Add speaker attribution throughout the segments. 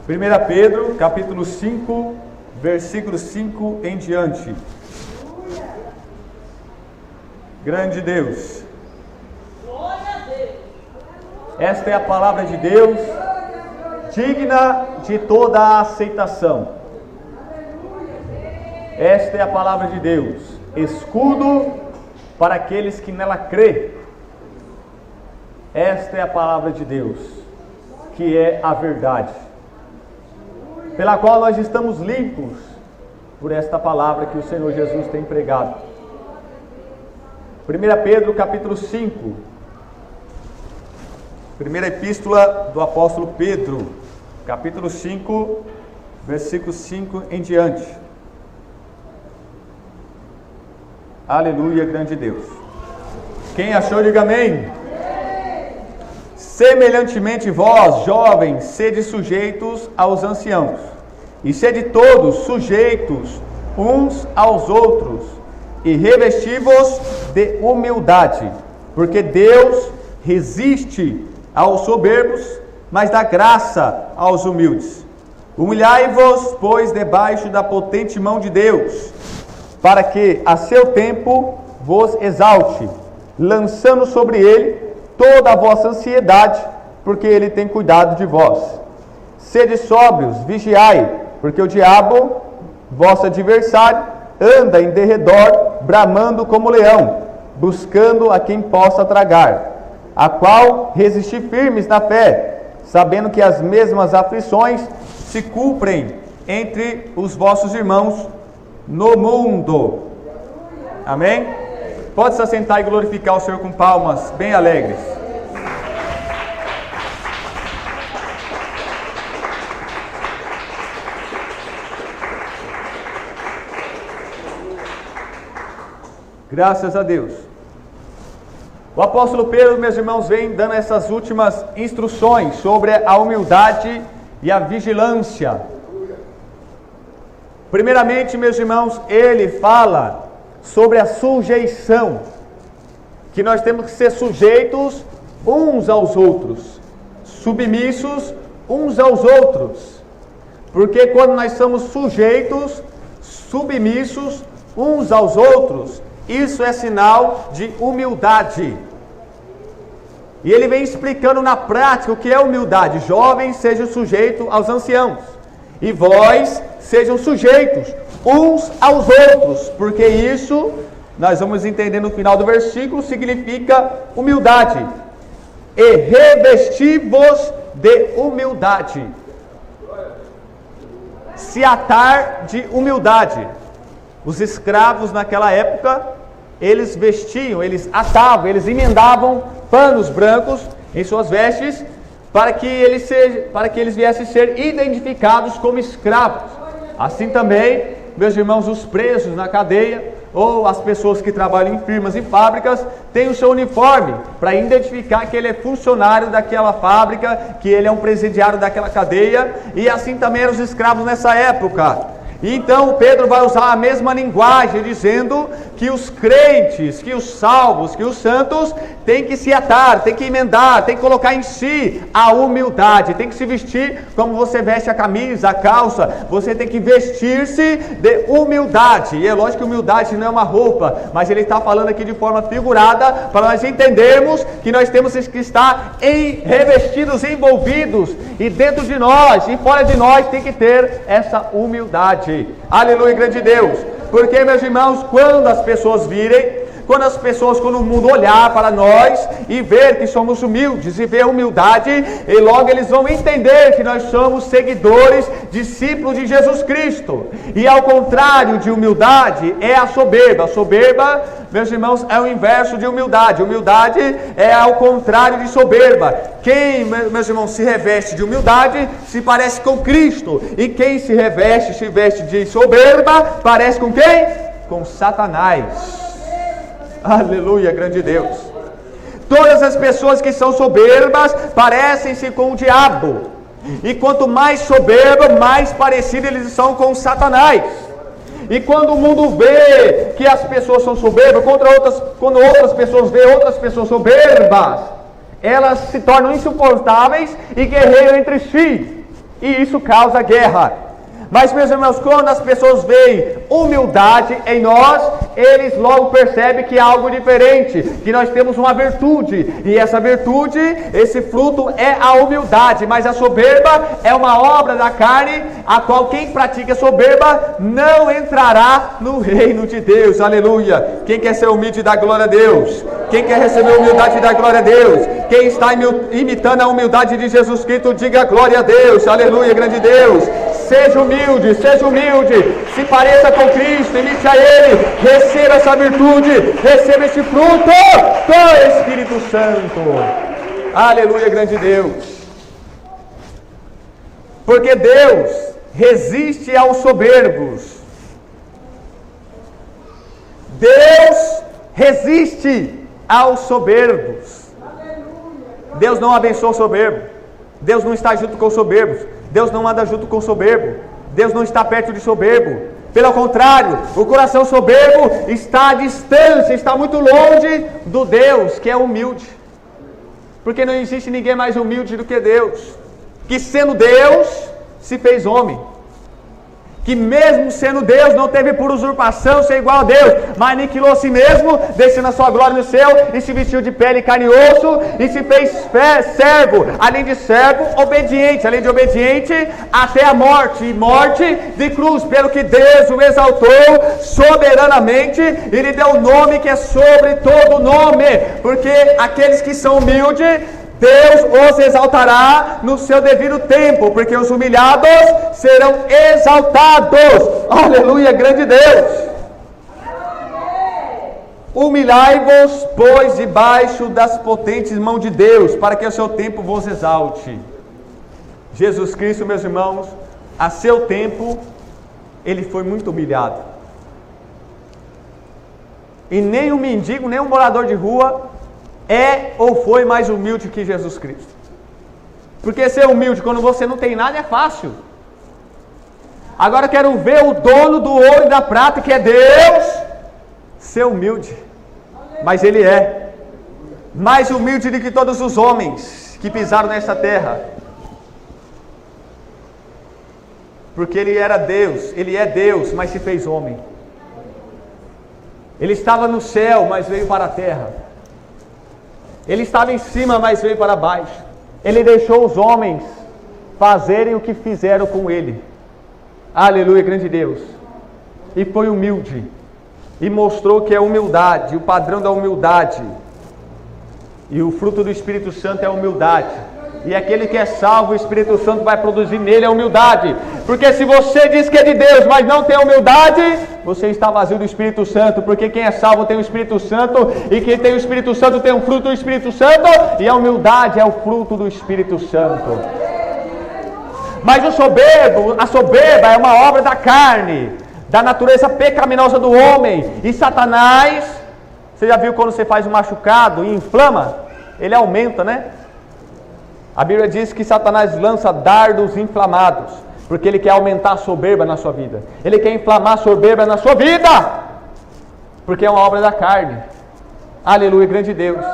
Speaker 1: 1 Pedro, capítulo 5, versículo 5 em diante. Grande Deus. Esta é a palavra de Deus, digna de toda a aceitação. Esta é a palavra de Deus, escudo para aqueles que nela crê. Esta é a palavra de Deus, que é a verdade, pela qual nós estamos limpos por esta palavra que o Senhor Jesus tem pregado. 1 Pedro capítulo 5, primeira epístola do apóstolo Pedro, capítulo 5, versículo 5 em diante. Aleluia, grande Deus. Quem achou, diga amém. Semelhantemente vós, jovens, sede sujeitos aos anciãos, e sede todos sujeitos uns aos outros, e revesti-vos de humildade, porque Deus resiste aos soberbos, mas dá graça aos humildes. Humilhai-vos, pois, debaixo da potente mão de Deus, para que a seu tempo vos exalte, lançando sobre ele toda a vossa ansiedade, porque ele tem cuidado de vós. Sede sóbrios, vigiai, porque o diabo, vosso adversário, anda em derredor, bramando como leão, buscando a quem possa tragar, a qual resisti firmes na fé, sabendo que as mesmas aflições se cumprem entre os vossos irmãos no mundo. Amém? Pode se assentar e glorificar o Senhor com palmas bem alegres. Graças a Deus. O apóstolo Pedro, meus irmãos, vem dando essas últimas instruções sobre a humildade e a vigilância. Primeiramente, meus irmãos, ele fala sobre a sujeição, que nós temos que ser sujeitos uns aos outros, submissos uns aos outros, porque quando nós somos sujeitos, submissos uns aos outros, isso é sinal de humildade. E ele vem explicando na prática o que é humildade. Jovens, sejam sujeitos aos anciãos, e vós sejam sujeitos uns aos outros, porque isso, nós vamos entender no final do versículo, significa humildade. E revesti-vos de humildade. Se atar de humildade. Os escravos naquela época, eles vestiam, eles atavam, eles emendavam panos brancos em suas vestes, para que eles viessem ser identificados como escravos. Assim também, meus irmãos, os presos na cadeia, ou as pessoas que trabalham em firmas e fábricas, têm o seu uniforme, para identificar que ele é funcionário daquela fábrica, que ele é um presidiário daquela cadeia, e assim também eram os escravos nessa época. Então Pedro vai usar a mesma linguagem, dizendo que os crentes, que os salvos, que os santos têm que se atar, têm que emendar, têm que colocar em si a humildade, tem que se vestir como você veste a camisa, a calça, você tem que vestir-se de humildade. E é lógico que humildade não é uma roupa, mas ele está falando aqui de forma figurada, para nós entendermos que nós temos que estar revestidos, envolvidos, e dentro de nós e fora de nós tem que ter essa humildade. Aleluia, grande Deus. Porque, meus irmãos, quando as pessoas virem, quando o mundo olhar para nós e ver que somos humildes e ver a humildade, e logo eles vão entender que nós somos seguidores, discípulos de Jesus Cristo. E ao contrário de humildade é a soberba. A soberba, meus irmãos, é o inverso de humildade. Humildade é ao contrário de soberba. Quem, meus irmãos, se reveste de humildade se parece com Cristo. E quem se veste de soberba, parece com quem? Com Satanás. Aleluia, grande Deus. Todas as pessoas que são soberbas parecem-se com o diabo. E quanto mais soberbo, mais parecidos eles são com Satanás. E quando o mundo vê que as pessoas são soberbas, quando outras pessoas veem outras pessoas soberbas, elas se tornam insuportáveis e guerreiam entre si. E isso causa guerra. Mas, meus irmãos, quando as pessoas veem humildade em nós, eles logo percebem que há algo diferente, que nós temos uma virtude, e essa virtude, esse fruto é a humildade, mas a soberba é uma obra da carne, a qual quem pratica soberba não entrará no reino de Deus. Aleluia! Quem quer ser humilde dá glória a Deus? Quem quer receber humildade dá glória a Deus? Quem está imitando a humildade de Jesus Cristo, diga glória a Deus. Aleluia, grande Deus! Seja humilde, se pareça com Cristo, imite a Ele, receba essa virtude, receba esse fruto do Espírito Santo. Aleluia, grande Deus. Porque Deus resiste aos soberbos. Deus resiste aos soberbos. Deus não abençoa o soberbo. Deus não está junto com os soberbos. Deus não anda junto com o soberbo. Deus não está perto de soberbo. Pelo contrário, o coração soberbo está à distância, está muito longe do Deus que é humilde. Porque não existe ninguém mais humilde do que Deus, que sendo Deus, se fez homem. Que mesmo sendo Deus, não teve por usurpação ser igual a Deus, mas aniquilou a si mesmo, descendo a sua glória no céu, e se vestiu de pele, carne e osso, e se fez servo, além de servo, obediente, além de obediente, até a morte, e morte de cruz, pelo que Deus o exaltou soberanamente, e lhe deu o nome que é sobre todo nome, porque aqueles que são humildes, Deus os exaltará no seu devido tempo, porque os humilhados serão exaltados. Aleluia, grande Deus. Humilhai-vos, pois, debaixo das potentes mãos de Deus, para que o seu tempo vos exalte. Jesus Cristo, meus irmãos, a seu tempo, ele foi muito humilhado. E nem um mendigo, nem um morador de rua é ou foi mais humilde que Jesus Cristo. Porque ser humilde quando você não tem nada é fácil. Agora eu quero ver o dono do ouro e da prata, que é Deus, ser humilde. Mas Ele é mais humilde do que todos os homens que pisaram nesta terra. Porque Ele era Deus, Ele é Deus, mas se fez homem. Ele estava no céu, mas veio para a terra. Ele estava em cima, mas veio para baixo. Ele deixou os homens fazerem o que fizeram com Ele. Aleluia, grande Deus. E foi humilde. E mostrou que é humildade, o padrão da humildade. E o fruto do Espírito Santo é a humildade. E aquele que é salvo, o Espírito Santo vai produzir nele a humildade. Porque se você diz que é de Deus, mas não tem humildade, você está vazio do Espírito Santo. Porque quem é salvo tem o Espírito Santo, e quem tem o Espírito Santo tem o fruto do Espírito Santo, e a humildade é o fruto do Espírito Santo. Mas a soberba é uma obra da carne, da natureza pecaminosa do homem. E Satanás, você já viu quando você faz um machucado e inflama? Ele aumenta, né? A Bíblia diz que Satanás lança dardos inflamados, porque ele quer aumentar a soberba na sua vida. Ele quer inflamar a soberba na sua vida, porque é uma obra da carne. Aleluia, grande Deus.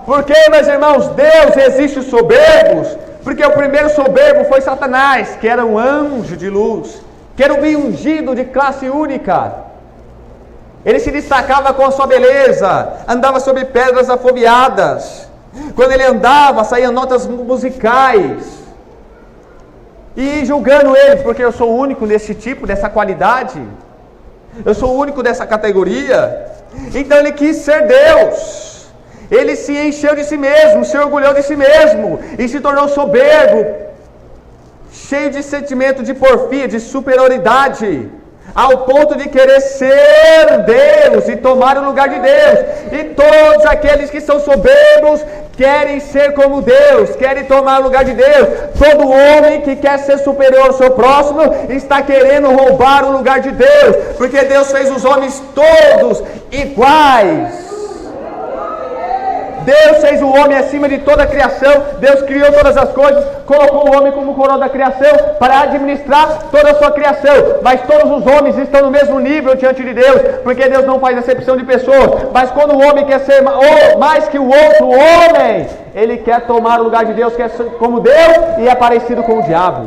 Speaker 1: Porque, meus irmãos, Deus resiste os soberbos, porque o primeiro soberbo foi Satanás, que era um anjo de luz, que era um ungido de classe única. Ele se destacava com a sua beleza, andava sobre pedras afoviadas. Quando ele andava, saíam notas musicais. E julgando ele, porque eu sou o único desse tipo, dessa qualidade, eu sou o único dessa categoria. Então ele quis ser Deus. Ele se encheu de si mesmo, se orgulhou de si mesmo e se tornou soberbo, cheio de sentimento de porfia, de superioridade, ao ponto de querer ser Deus e tomar o lugar de Deus. E todos aqueles que são soberbos querem ser como Deus, querem tomar o lugar de Deus. Todo homem que quer ser superior ao seu próximo está querendo roubar o lugar de Deus, porque Deus fez os homens todos iguais. Deus fez o homem acima de toda a criação. Deus criou todas as coisas, colocou o homem como coroa da criação para administrar toda a sua criação. Mas todos os homens estão no mesmo nível diante de Deus, porque Deus não faz acepção de pessoas. Mas quando o homem quer ser mais que o outro homem, ele quer tomar o lugar de Deus, quer ser como Deus e é parecido com o diabo.